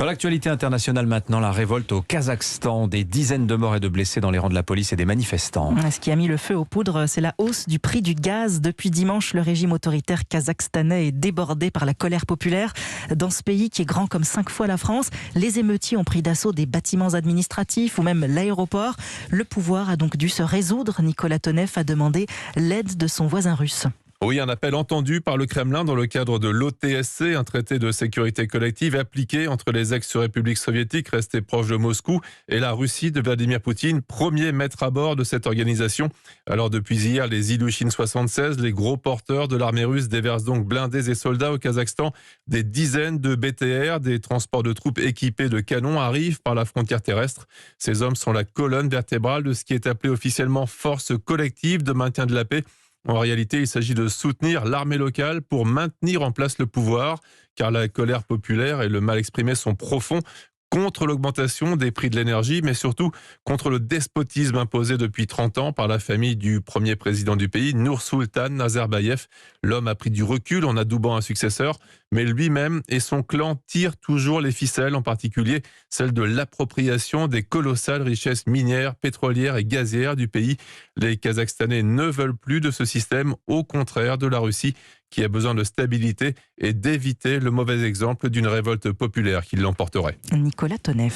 Dans l'actualité internationale maintenant, la révolte au Kazakhstan, des dizaines de morts et de blessés dans les rangs de la police et des manifestants. Ce qui a mis le feu aux poudres, c'est la hausse du prix du gaz. Depuis dimanche, le régime autoritaire kazakhstanais est débordé par la colère populaire. Dans ce pays qui est grand comme 5 fois la France, les émeutiers ont pris d'assaut des bâtiments administratifs ou même l'aéroport. Le pouvoir a donc dû se résoudre. Nicolas Tonev a demandé l'aide de son voisin russe. Oui, un appel entendu par le Kremlin dans le cadre de l'OTSC, un traité de sécurité collective appliqué entre les ex-républiques soviétiques restées proches de Moscou et la Russie de Vladimir Poutine, premier maître à bord de cette organisation. Alors depuis hier, les Ilyushin 76, les gros porteurs de l'armée russe déversent donc blindés et soldats au Kazakhstan. Des dizaines de BTR, des transports de troupes équipés de canons arrivent par la frontière terrestre. Ces hommes sont la colonne vertébrale de ce qui est appelé officiellement force collective de maintien de la paix. En réalité, il s'agit de soutenir l'armée locale pour maintenir en place le pouvoir, car la colère populaire et le mal exprimé sont profonds contre l'augmentation des prix de l'énergie, mais surtout contre le despotisme imposé depuis 30 ans par la famille du premier président du pays, Nursultan Nazarbayev. L'homme a pris du recul en adoubant un successeur, mais lui-même et son clan tirent toujours les ficelles, en particulier celle de l'appropriation des colossales richesses minières, pétrolières et gazières du pays. Les Kazakhstanais ne veulent plus de ce système, au contraire de la Russie, qui a besoin de stabilité et d'éviter le mauvais exemple d'une révolte populaire qui l'emporterait. Nicolas Tonev.